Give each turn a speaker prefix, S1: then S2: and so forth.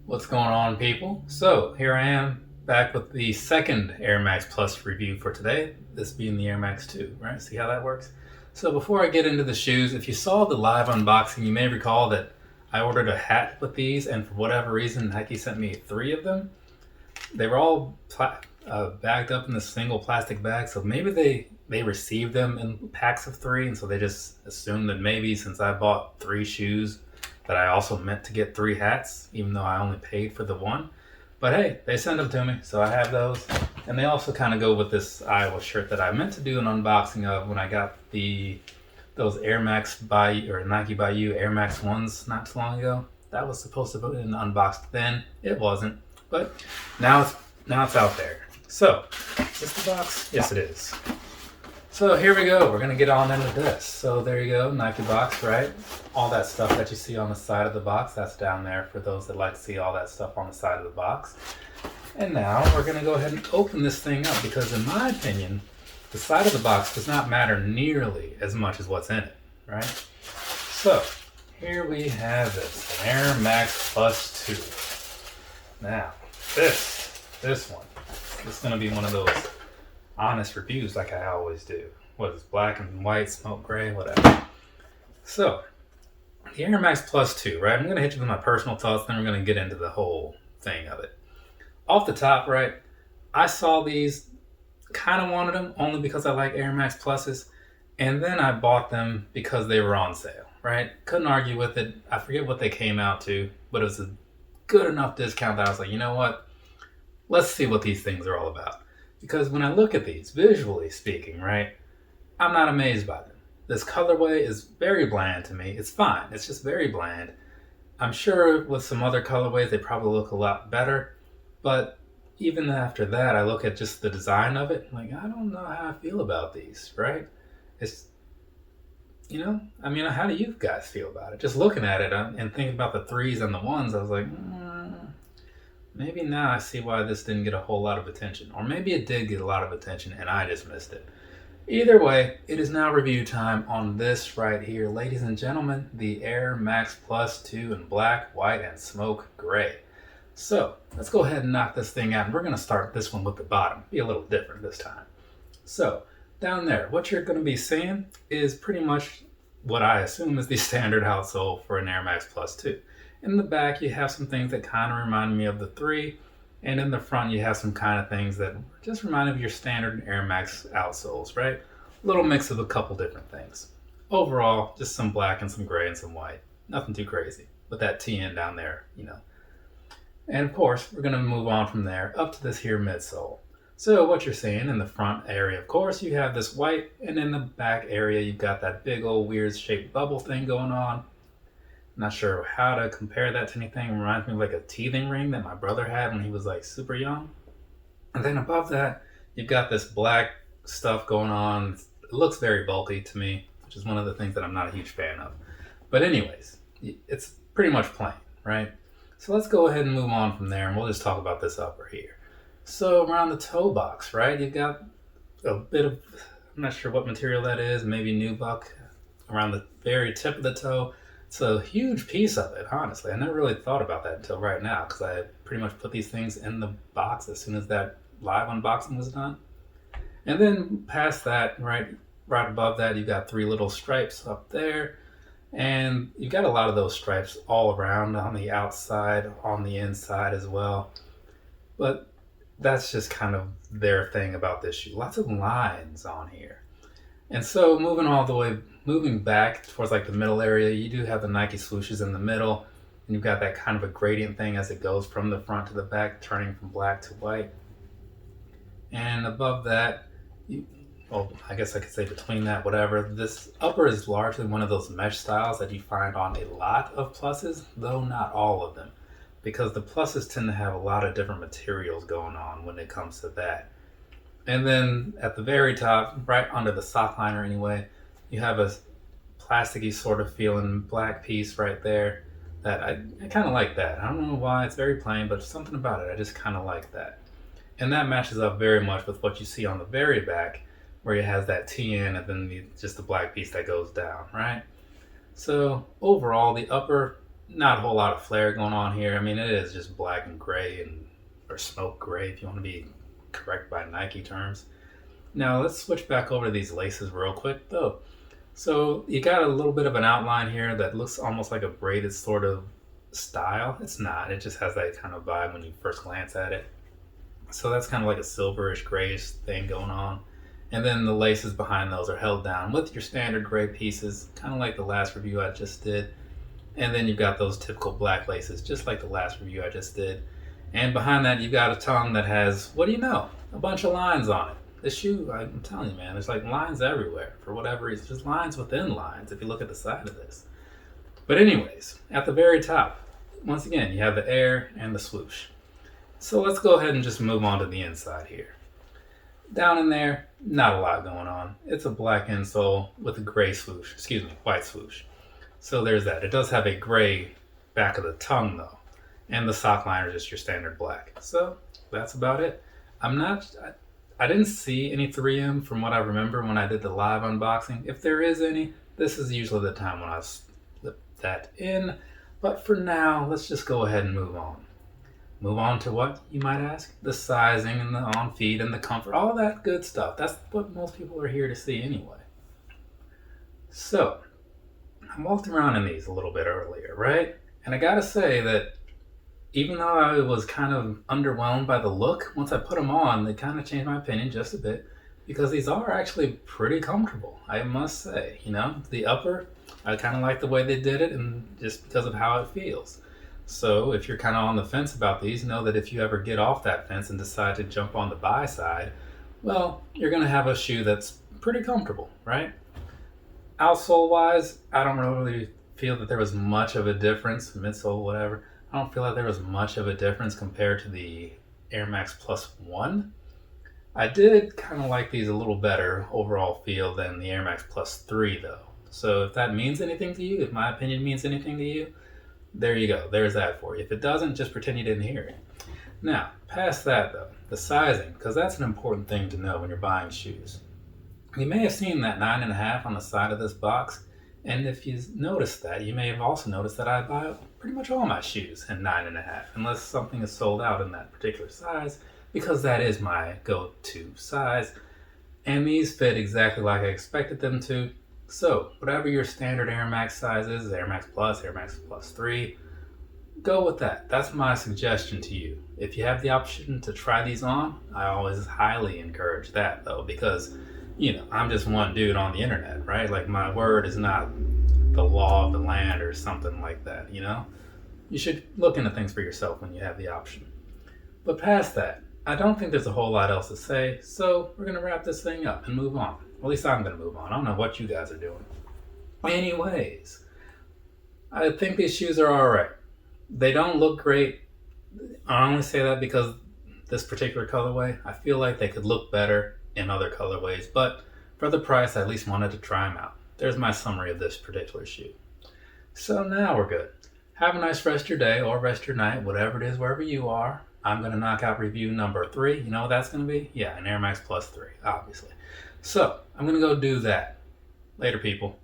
S1: What's going on, people? So here I am back with the second Air Max Plus review for today, this being the Air Max 2, right? See how that works? So before I get into the shoes, if you saw the live unboxing, you may recall that I ordered a hat with these, and for whatever reason, Nike sent me 3 of them. They were all bagged up in this single plastic bag, so maybe they received them in packs of 3, and so they just assumed that maybe since I bought 3 shoes, that I also meant to get 3 hats, even though I only paid for the one. But hey, they sent them to me, so I have those. And they also kind of go with this Iowa shirt that I meant to do an unboxing of when I got those Air Max Nike by You Air Max 1s not too long ago. That was supposed to be unboxed then. It wasn't. But now it's out there. So, is this the box? Yes, it is. So here we go, we're gonna get on into this. So there you go, Nike box, right? All that stuff that you see on the side of the box, that's down there for those that like to see all that stuff on the side of the box. And now we're gonna go ahead and open this thing up because in my opinion, the side of the box does not matter nearly as much as what's in it, right? So here we have this, an Air Max Plus 2. Now, this one is gonna be one of those honest reviews like I always do. What is black and white, smoke gray, whatever. So, the Air Max Plus 2, right? I'm going to hit you with my personal thoughts, then we're going to get into the whole thing of it. Off the top, right, I saw these, kind of wanted them only because I like Air Max Pluses, and then I bought them because they were on sale, right? Couldn't argue with it. I forget what they came out to, but it was a good enough discount that I was like, you know what? Let's see what these things are all about. Because when I look at these, visually speaking, right, I'm not amazed by them. This colorway is very bland to me. It's fine. It's just very bland. I'm sure with some other colorways, they probably look a lot better. But even after that, I look at just the design of it. Like, I don't know how I feel about these, right? It's, I mean, how do you guys feel about it? Just looking at it and thinking about the 3s and the 1s, I was like, maybe now I see why this didn't get a whole lot of attention. Or maybe it did get a lot of attention and I just missed it. Either way, it is now review time on this right here. Ladies and gentlemen, the Air Max Plus 2 in black, white, and smoke gray. So, let's go ahead and knock this thing out. And we're going to start this one with the bottom. Be a little different this time. So, down there, what you're going to be seeing is pretty much what I assume is the standard outsole for an Air Max Plus 2. In the back, you have some things that kind of remind me of the 3, and in the front, you have some kind of things that just remind of your standard Air Max outsoles, right? A little mix of a couple different things. Overall, just some black and some gray and some white. Nothing too crazy, with that TN down there, And of course, we're going to move on from there up to this here midsole. So what you're seeing in the front area, of course, you have this white, and in the back area, you've got that big old weird shaped bubble thing going on. Not sure how to compare that to anything. It reminds me of like a teething ring that my brother had when he was like super young. And then above that, you've got this black stuff going on. It looks very bulky to me, which is one of the things that I'm not a huge fan of. But anyways, it's pretty much plain, right? So let's go ahead and move on from there, and we'll just talk about this upper here. So around the toe box, right, you've got a bit of, I'm not sure what material that is, maybe nubuck around the very tip of the toe. It's a huge piece of it, honestly. I never really thought about that until right now because I pretty much put these things in the box as soon as that live unboxing was done. And then past that, right above that, you've got 3 little stripes up there. And you've got a lot of those stripes all around on the outside, on the inside as well. But that's just kind of their thing about this shoe. Lots of lines on here. And so moving back towards like the middle area, you do have the Nike swooshes in the middle, and you've got that kind of a gradient thing as it goes from the front to the back, turning from black to white. And above that, I guess I could say between that, whatever, this upper is largely one of those mesh styles that you find on a lot of pluses, though not all of them, because the pluses tend to have a lot of different materials going on when it comes to that. And then at the very top, right under the sock liner anyway, you have a plasticky sort of feeling black piece right there that I kind of like that. I don't know why, it's very plain, but something about it, I just kind of like that. And that matches up very much with what you see on the very back, where it has that TN and then just the black piece that goes down, right? So overall, the upper Not a whole lot of flare going on here. I mean, it is just black and gray, or smoke gray if you want to be correct by Nike terms. Now let's switch back over to these laces real quick though. So you got a little bit of an outline here that looks almost like a braided sort of style. It's not, it just has that kind of vibe when you first glance at it. So that's kind of like a silverish grayish thing going on. And then the laces behind those are held down with your standard gray pieces, kind of like the last review I just did. And then you've got those typical black laces, just like the last review I just did. And behind that, you've got a tongue that has, what do you know, a bunch of lines on it. This shoe, I'm telling you, man, there's like lines everywhere for whatever reason. Just lines within lines if you look at the side of this. But anyways, at the very top, once again, you have the air and the swoosh. So let's go ahead and just move on to the inside here. Down in there, not a lot going on. It's a black insole with a gray swoosh, white swoosh. So there's that. It does have a gray back of the tongue though. And the sock liner is just your standard black. So that's about it. I didn't see any 3M from what I remember when I did the live unboxing. If there is any, this is usually the time when I slip that in. But for now, let's just go ahead and move on. Move on to what, you might ask? The sizing and the on feet and the comfort, all that good stuff. That's what most people are here to see anyway. So, I walked around in these a little bit earlier, right? And I gotta say that even though I was kind of underwhelmed by the look, once I put them on, they kind of changed my opinion just a bit because these are actually pretty comfortable, I must say. You know, the upper, I kind of like the way they did it and just because of how it feels. So if you're kind of on the fence about these, know that if you ever get off that fence and decide to jump on the buy side, well, you're going to have a shoe that's pretty comfortable, right? Outsole wise, I don't really feel that there was much of a difference, midsole, whatever. I don't feel like there was much of a difference compared to the Air Max Plus 1. I did kind of like these a little better overall feel than the Air Max Plus 3 though. So if that means anything to you, if my opinion means anything to you, there you go. There's that for you. If it doesn't, just pretend you didn't hear it. Now, past that though, the sizing, because that's an important thing to know when you're buying shoes. You may have seen that 9.5 on the side of this box. And if you noticed that, you may have also noticed that I buy pretty much all my shoes in 9.5, unless something is sold out in that particular size, because that is my go-to size. And these fit exactly like I expected them to. So, whatever your standard Air Max size is, Air Max Plus, Air Max Plus 3, go with that. That's my suggestion to you. If you have the option to try these on, I always highly encourage that though, because you know, I'm just one dude on the internet, right? Like my word is not the law of the land or something like that, you know? You should look into things for yourself when you have the option. But past that, I don't think there's a whole lot else to say, so we're going to wrap this thing up and move on. At least I'm going to move on. I don't know what you guys are doing. Anyways, I think these shoes are alright. They don't look great. I only say that because this particular colorway, I feel like they could look better in other colorways, but for the price, I at least wanted to try them out. There's my summary of this particular shoe. So now we're good. Have a nice rest of your day or rest of your night, whatever it is, wherever you are. I'm going to knock out review number 3. You know what that's going to be? Yeah, an Air Max Plus 3, obviously. So I'm going to go do that. Later, people.